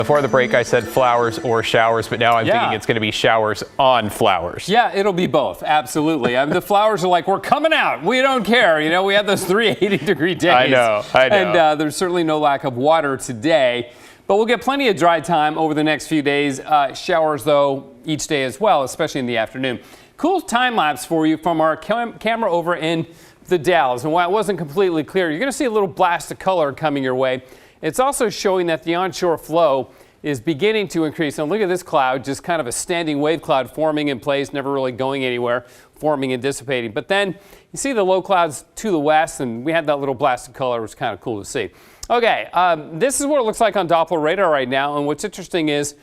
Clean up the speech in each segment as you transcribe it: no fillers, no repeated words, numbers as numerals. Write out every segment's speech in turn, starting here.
Before the break, I said flowers or showers, but now I'm thinking it's going to be showers on flowers. Yeah, it'll be both. Absolutely. I mean, the flowers are like, we're coming out. We don't care. You know, we had those 380-degree days. I know. And there's certainly no lack of water today. But we'll get plenty of dry time over the next few days. Showers, though, each day as well, especially in the afternoon. Cool time lapse for you from our camera over in the Dalles. And while it wasn't completely clear, you're going to see a little blast of color coming your way. It's also showing that the onshore flow is beginning to increase. And look at this cloud, just kind of a standing wave cloud forming in place, never really going anywhere, forming and dissipating. But then you see the low clouds to the west, and we had that little blast of color. It was kind of cool to see. Okay, this is what it looks like on Doppler radar right now. And what's interesting is,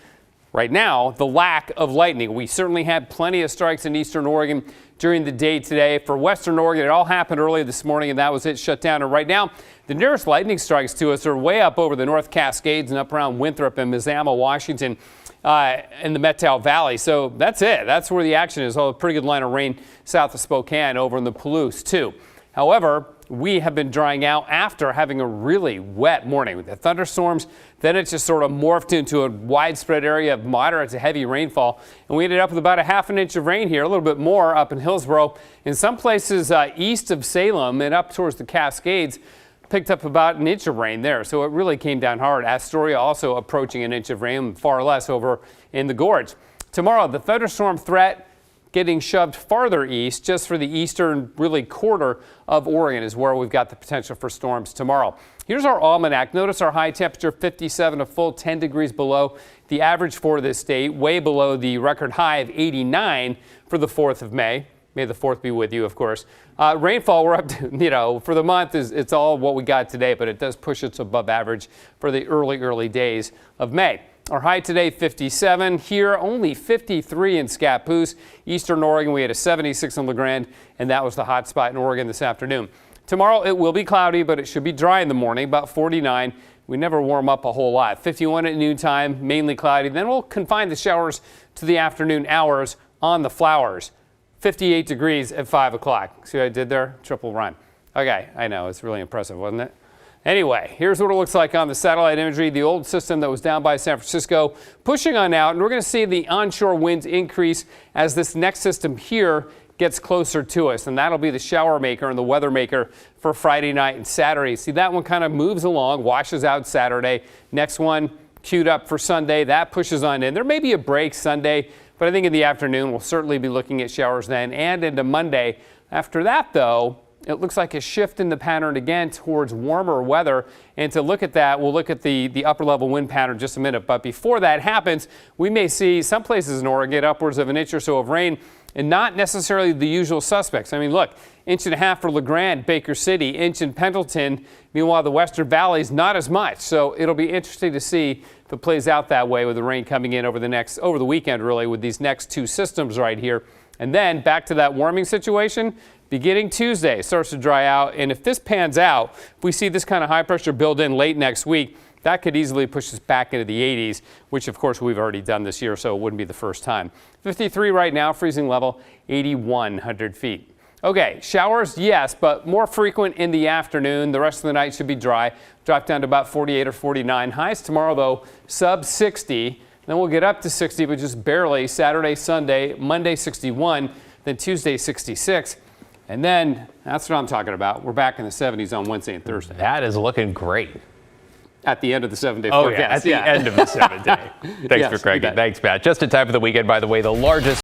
right now, the lack of lightning. We certainly had plenty of strikes in eastern Oregon during the day today. For western Oregon, it all happened early this morning, and that was it, shut down. And right now, the nearest lightning strikes to us are way up over the North Cascades and up around Winthrop and Mazama, Washington, in the Methow Valley. So that's it. That's where the action is. Oh, a pretty good line of rain south of Spokane over in the Palouse, too. However, we have been drying out after having a really wet morning with the thunderstorms. Then it just sort of morphed into a widespread area of moderate to heavy rainfall. And we ended up with about a half an inch of rain here, a little bit more up in Hillsborough. In some places east of Salem and up towards the Cascades, picked up about an inch of rain there. So it really came down hard. Astoria also approaching an inch of rain, far less over in the gorge. Tomorrow, the thunderstorm threat getting shoved farther east, just for the eastern really quarter of Oregon is where we've got the potential for storms tomorrow. Here's our almanac. Notice our high temperature 57, a full 10 degrees below the average for this state, way below the record high of 89 for the 4th of May. May the 4th be with you, of course. Rainfall, we're up to, you know, for the month, it's all what we got today, but it does push us above average for the early days of May. Our high today, 57. Here, only 53 in Scappoose. Eastern Oregon, we had a 76 in LeGrand, and that was the hot spot in Oregon this afternoon. Tomorrow, it will be cloudy, but it should be dry in the morning, about 49. We never warm up a whole lot. 51 at noontime, mainly cloudy. Then we'll confine the showers to the afternoon hours on the flowers. 58 degrees at 5 o'clock. See what I did there? Triple rhyme. Okay, I know, it's really impressive, wasn't it? Anyway, here's what it looks like on the satellite imagery. The old system that was down by San Francisco pushing on out, and we're going to see the onshore winds increase as this next system here gets closer to us, and that'll be the shower maker and the weather maker for Friday night and Saturday. See, that one kind of moves along, washes out Saturday. Next one queued up for Sunday. That pushes on in. There may be a break Sunday, but I think in the afternoon we'll certainly be looking at showers then and into Monday. After that, though, it looks like a shift in the pattern again towards warmer weather. And to look at that, we'll look at the upper level wind pattern in just a minute. But before that happens, we may see some places in Oregon get upwards of an inch or so of rain, and not necessarily the usual suspects. I mean, look, 1.5 inches for LeGrand, Baker City, inch in Pendleton. Meanwhile, the western valleys, not as much. So it'll be interesting to see if it plays out that way with the rain coming in over the weekend, really, with these next two systems right here. And then back to that warming situation. Beginning Tuesday, starts to dry out, and if this pans out, if we see this kind of high pressure build in late next week, that could easily push us back into the 80s, which of course we've already done this year, so it wouldn't be the first time. 53 right now, freezing level, 8,100 feet. Okay, showers, yes, but more frequent in the afternoon. The rest of the night should be dry. Drop down to about 48 or 49. Highs tomorrow, though, sub 60. Then we'll get up to 60, but just barely. Saturday, Sunday, Monday 61, then Tuesday 66. And then, that's what I'm talking about. We're back in the 70s on Wednesday and Thursday. That is looking great. At the end of the 7-day forecast. At the end of the 7 day. Thanks for correcting. Thanks, Pat. Just in time for the weekend, by the way, the largest